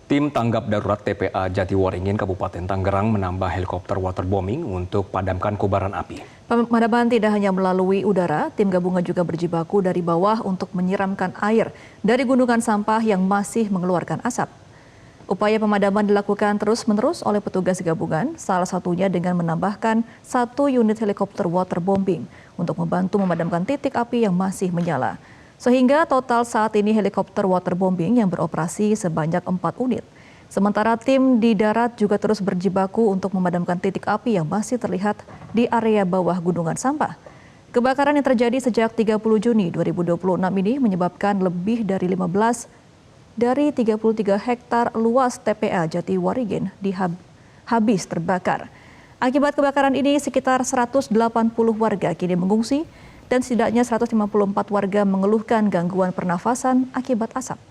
Tim tanggap darurat TPA Jatiwaringin Kabupaten Tangerang menambah helikopter waterbombing untuk padamkan kobaran api. Pemadaman tidak hanya melalui udara, tim gabungan juga berjibaku dari bawah untuk menyiramkan air dari gunungan sampah yang masih mengeluarkan asap. Upaya pemadaman dilakukan terus-menerus oleh petugas gabungan, salah satunya dengan menambahkan 1 unit helikopter waterbombing untuk membantu memadamkan titik api yang masih menyala. Sehingga total saat ini helikopter waterbombing yang beroperasi sebanyak 4 unit. Sementara tim di darat juga terus berjibaku untuk memadamkan titik api yang masih terlihat di area bawah gunungan sampah. Kebakaran yang terjadi sejak 30 Juni 2026 ini menyebabkan lebih dari 15 dari 33 hektar luas TPA Jatiwaringin habis terbakar. Akibat kebakaran ini sekitar 180 warga kini mengungsi dan setidaknya 154 warga mengeluhkan gangguan pernafasan akibat asap.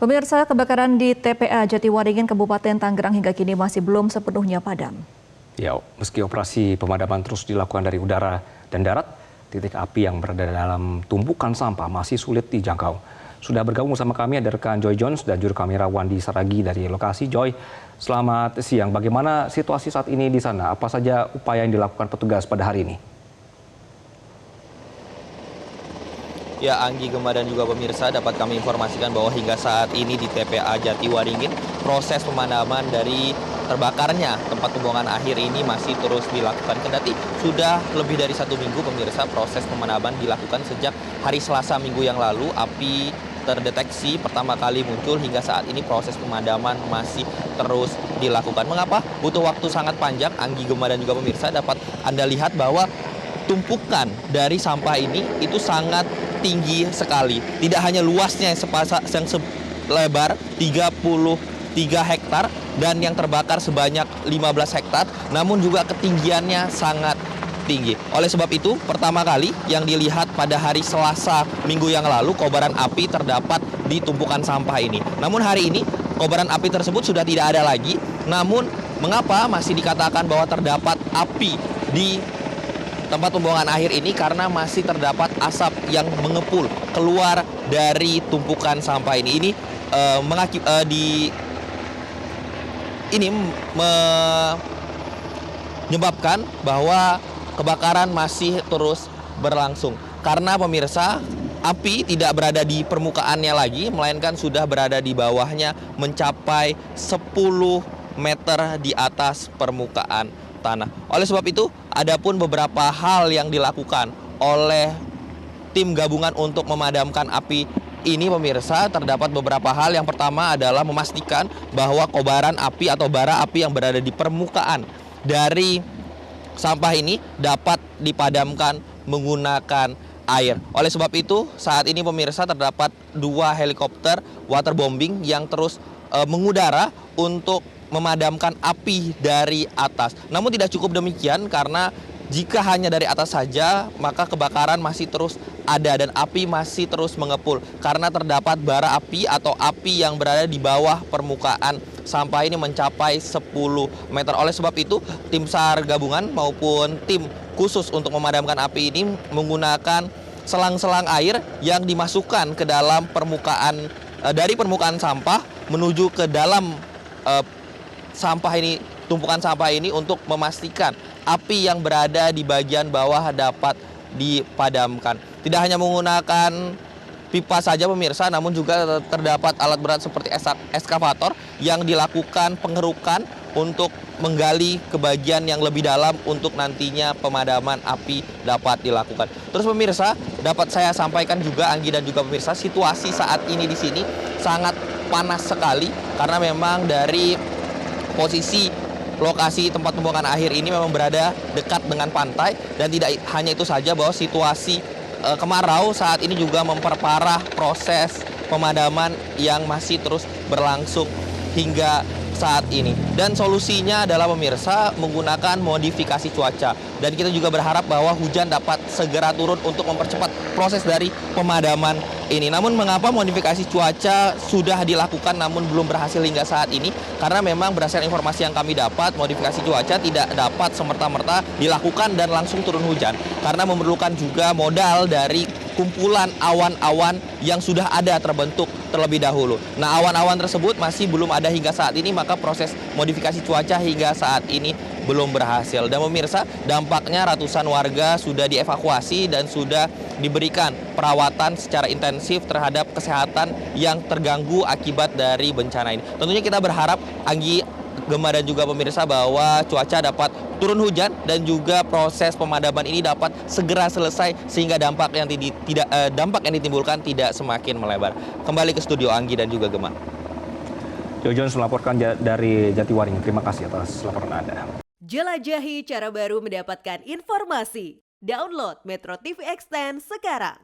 Pemirsa, kebakaran di TPA Jatiwaringin Kabupaten Tangerang hingga kini masih belum sepenuhnya padam. Ya, meski operasi pemadaman terus dilakukan dari udara dan darat, titik api yang berada dalam tumpukan sampah masih sulit dijangkau. Sudah bergabung bersama kami ada rekan Joy Jones dan juru kamera Wandi Saragi dari lokasi. Joy, selamat siang. Bagaimana situasi saat ini di sana? Apa saja upaya yang dilakukan petugas pada hari ini? Ya, Anggi, Gema, dan juga pemirsa, dapat kami informasikan bahwa hingga saat ini di TPA Jatiwaringin proses pemadaman dari terbakarnya tempat pembuangan akhir ini masih terus dilakukan. Kendati sudah lebih dari 1 minggu, pemirsa, proses pemadaman dilakukan sejak hari Selasa minggu yang lalu. Api terdeteksi pertama kali muncul, hingga saat ini proses pemadaman masih terus dilakukan. Mengapa butuh waktu sangat panjang? Anggi, Gema, dan juga pemirsa, dapat Anda lihat bahwa tumpukan dari sampah ini itu sangat tinggi sekali. Tidak hanya luasnya yang selebar 33 hektar dan yang terbakar sebanyak 15 hektar, namun juga ketinggiannya sangat tinggi. Oleh sebab itu, pertama kali yang dilihat pada hari Selasa minggu yang lalu, kobaran api terdapat di tumpukan sampah ini. Namun hari ini, kobaran api tersebut sudah tidak ada lagi. Namun, mengapa masih dikatakan bahwa terdapat api di tempat pembuangan akhir ini? Karena masih terdapat asap yang mengepul keluar dari tumpukan sampah ini. Ini menyebabkan bahwa kebakaran masih terus berlangsung. Karena pemirsa, api tidak berada di permukaannya lagi, melainkan sudah berada di bawahnya mencapai 10 meter di atas permukaan tanah. Oleh sebab itu, ada pun beberapa hal yang dilakukan oleh tim gabungan untuk memadamkan api ini, pemirsa. Terdapat beberapa hal. Yang pertama adalah memastikan bahwa kobaran api atau bara api yang berada di permukaan dari sampah ini dapat dipadamkan menggunakan air. Oleh sebab itu, saat ini pemirsa, terdapat 2 helikopter waterbombing yang terus mengudara untuk memadamkan api dari atas. Namun tidak cukup demikian, karena jika hanya dari atas saja, maka kebakaran masih terus ada dan api masih terus mengepul karena terdapat bara api atau api yang berada di bawah permukaan sampah ini mencapai 10 meter. Oleh sebab itu, tim SAR gabungan maupun tim khusus untuk memadamkan api ini menggunakan selang-selang air yang dimasukkan ke dalam permukaan dari permukaan sampah menuju ke dalam sampah ini, tumpukan sampah ini, untuk memastikan api yang berada di bagian bawah dapat dipadamkan. Tidak hanya menggunakan pipa saja, pemirsa, namun juga terdapat alat berat seperti eskavator yang dilakukan pengerukan untuk menggali ke bagian yang lebih dalam untuk nantinya pemadaman api dapat dilakukan. Terus pemirsa, dapat saya sampaikan juga, Anggi dan juga pemirsa, situasi saat ini di sini sangat panas sekali karena memang dari posisi lokasi tempat pembuangan akhir ini memang berada dekat dengan pantai, dan tidak hanya itu saja bahwa situasi kemarau saat ini juga memperparah proses pemadaman yang masih terus berlangsung hingga saat ini. Dan solusinya adalah pemirsa menggunakan modifikasi cuaca. Dan kita juga berharap bahwa hujan dapat segera turun untuk mempercepat proses dari pemadaman ini. Namun mengapa modifikasi cuaca sudah dilakukan namun belum berhasil hingga saat ini? Karena memang berdasarkan informasi yang kami dapat, modifikasi cuaca tidak dapat semerta-merta dilakukan dan langsung turun hujan. Karena memerlukan juga modal dari kumpulan awan-awan yang sudah ada terbentuk terlebih dahulu. Nah, awan-awan tersebut masih belum ada hingga saat ini, maka proses modifikasi cuaca hingga saat ini belum berhasil. Dan pemirsa, dampaknya ratusan warga sudah dievakuasi dan sudah diberikan perawatan secara intensif terhadap kesehatan yang terganggu akibat dari bencana ini. Tentunya kita berharap, Anggi, Gemma, dan juga pemirsa, bahwa cuaca dapat turun hujan dan juga proses pemadaman ini dapat segera selesai sehingga dampak yang ditimbulkan tidak semakin melebar. Kembali ke studio Anggi dan juga Gemma. Joy Jones melaporkan dari Jatiwaringin. Terima kasih atas laporan Anda. Jelajahi cara baru mendapatkan informasi. Download Metro TV Extend sekarang.